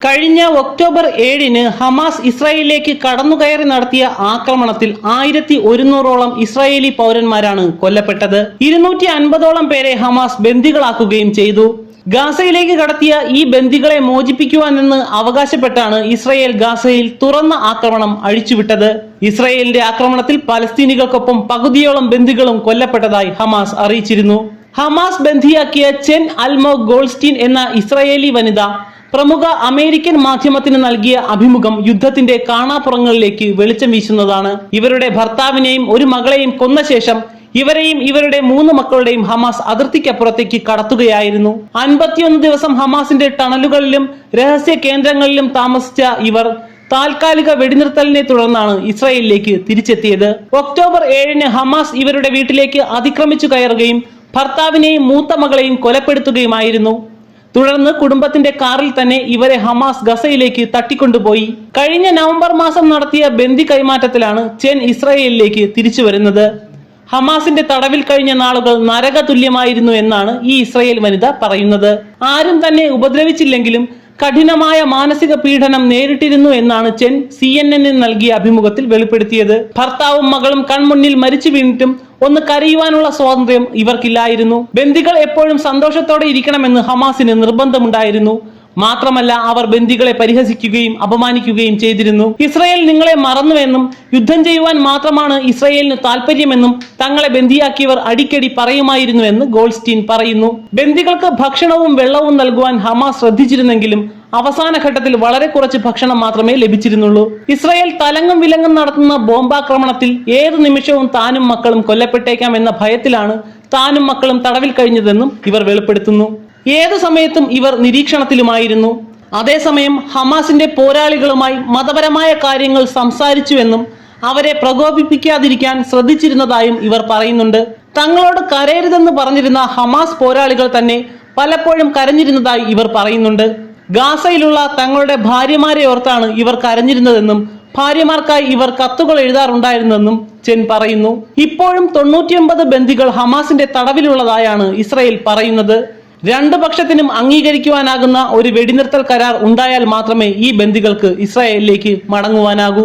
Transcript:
കഴിഞ്ഞ October 7-ന് Hamas ഇസ്രായേലിലേക്ക് കടന്നുകയറി നടത്തിയ ആക്രമണത്തിൽ 1100ഓളം ഇസ്രായേലി പൗരന്മാരാണ് കൊല്ലപ്പെട്ടത്. 250ഓളം പേരെ ഹമാസ് ബന്ദികളാക്കുകയും ചെയ്തു. ഗാസയിലേക്ക് കടത്തിയ ഈ ബന്ദികളെ മോചിപ്പിക്കുവാനെന്ന് അവകാശപ്പെട്ടാണ് ഇസ്രായേൽ ഗാസയിൽ തുറന്ന ആക്രമണം അഴിച്ചുവിട്ടത്. ഇസ്രായേലിന്റെ ആക്രമണത്തിൽ പലസ്തീനികൾക്കൊപ്പം പകുതിയോളം ബന്ദികളും കൊല്ലപ്പെട്ടതായി ഹമാസ് അറിയിച്ചിരുന്നു. ഹമാസ് ബന്ദിയാക്കിയ ചെൻ അൽമോ ഗോൾസ്റ്റീൻ എന്ന ഇസ്രായേലി വനിത പ്രമുഖ അമേരിക്കൻ മാധ്യമത്തിന് നൽകിയ അഭിമുഖം യുദ്ധത്തിന്റെ കാണാപ്പുറങ്ങളിലേക്ക് വെളിച്ചം വീശുന്നതാണ്. ഇവരുടെ ഭർത്താവിനെയും ഒരു മകളെയും കൊന്ന ശേഷം ഇവരെയും ഇവരുടെ 3 മക്കളുടെയും ഹമാസ് അതിർത്തിക്കപ്പുറത്തേക്ക് കടത്തുകയായിരുന്നു. 51 ദിവസം ഹമാസിന്റെ ടണലുകളിലും രഹസ്യ കേന്ദ്രങ്ങളിലും താമസിച്ച ഇവർ താൽക്കാലിക വെടിനിർത്തലിനെ തുടർന്നാണ് ഇസ്രായേലിലേക്ക് തിരിച്ചെത്തിയത്. ഒക്ടോബർ 7-ന് ഹമാസ് ഇവരുടെ വീട്ടിലേക്ക് അതിക്രമിച്ചു കയറുകയും ഭർത്താവിനെയും മൂത്ത മകളെയും കൊലപ്പെടുത്തുകയുമായിരുന്നു. തുടർന്ന് കുടുംബത്തിന്റെ കാറിൽ തന്നെ ഇവരെ ഹമാസ് ഗസയിലേക്ക് തട്ടിക്കൊണ്ടുപോയി. കഴിഞ്ഞ നവംബർ മാസം നടത്തിയ ബന്ദി കൈമാറ്റത്തിലാണ് ചെൻ ഇസ്രായേലിലേക്ക് തിരിച്ചു വരുന്നത്. ഹമാസിന്റെ തടവിൽ കഴിഞ്ഞ നാളുകൾ നരക തുല്യമായിരുന്നു എന്നാണ് ഈ ഇസ്രായേൽ വനിത പറയുന്നത്. ആരും തന്നെ ഉപദ്രവിച്ചില്ലെങ്കിലും കഠിനമായ മാനസിക പീഡനം നേരിട്ടിരുന്നു എന്നാണ് ചെൻ CNN നൽകിയ അഭിമുഖത്തിൽ വെളിപ്പെടുത്തിയത്. ഭർത്താവും മകളും കൺമുന്നിൽ മരിച്ചു വീണിട്ടും ഒന്ന് കരയുവാനുള്ള സ്വാതന്ത്ര്യം ഇവർക്കില്ലായിരുന്നു. ബന്ദികൾ എപ്പോഴും സന്തോഷത്തോടെ ഇരിക്കണമെന്ന് ഹമാസിന് നിർബന്ധമുണ്ടായിരുന്നു. മാത്രമല്ല, അവർ ബന്ദികളെ പരിഹസിക്കുകയും അപമാനിക്കുകയും ചെയ്തിരുന്നു. ഇസ്രായേൽ നിങ്ങളെ മറന്നുവെന്നും യുദ്ധം ചെയ്യുവാൻ മാത്രമാണ് ഇസ്രായേലിന് താല്പര്യമെന്നും തങ്ങളെ ബന്ദിയാക്കിയവർ അടിക്കടി പറയുമായിരുന്നുവെന്ന് ഗോൾസ്റ്റീൻ പറയുന്നു. ബന്ദികൾക്ക് ഭക്ഷണവും വെള്ളവും നൽകുവാൻ ഹമാസ് ശ്രദ്ധിച്ചിരുന്നെങ്കിലും അവസാന ഘട്ടത്തിൽ വളരെ കുറച്ച് ഭക്ഷണം മാത്രമേ ലഭിച്ചിരുന്നുള്ളൂ. ഇസ്രായേൽ തലങ്ങും വിലങ്ങും നടത്തുന്ന ബോംബാക്രമണത്തിൽ ഏതു നിമിഷവും താനും മക്കളും കൊല്ലപ്പെട്ടേക്കാം എന്ന ഭയത്തിലാണ് താനും മക്കളും തടവിൽ കഴിഞ്ഞതെന്നും ഇവർ വെളിപ്പെടുത്തുന്നു. ഏതു സമയത്തും ഇവർ നിരീക്ഷണത്തിലുമായിരുന്നു. അതേസമയം ഹമാസിന്റെ പോരാളികളുമായി മതപരമായ കാര്യങ്ങൾ സംസാരിച്ചുവെന്നും അവരെ പ്രകോപിപ്പിക്കാതിരിക്കാൻ ശ്രദ്ധിച്ചിരുന്നതായും ഇവർ പറയുന്നുണ്ട്. തങ്ങളോട് കരയരുതെന്ന് പറഞ്ഞിരുന്ന ഹമാസ് പോരാളികൾ തന്നെ പലപ്പോഴും കരഞ്ഞിരുന്നതായി ഇവർ പറയുന്നുണ്ട്. ഗാസയിലുള്ള തങ്ങളുടെ ഭാര്യമാരെ ഓർത്താണ് ഇവർ കരഞ്ഞിരുന്നതെന്നും ഭാര്യമാർക്കായി ഇവർ കത്തുകൾ എഴുതാറുണ്ടായിരുന്നെന്നും ചെൻ പറയുന്നു. ഇപ്പോഴും 99 ബന്ദികൾ ഹമാസിന്റെ തടവിലുള്ളതായാണ് ഇസ്രായേൽ പറയുന്നത്. 2 പക്ഷത്തിനും അംഗീകരിക്കുവാനാകുന്ന ഒരു വെടിനിർത്തൽ കരാർ ഉണ്ടായാൽ മാത്രമേ ഈ ബന്ദികൾക്ക് ഇസ്രായേലിലേക്ക് മടങ്ങുവാനാകൂ.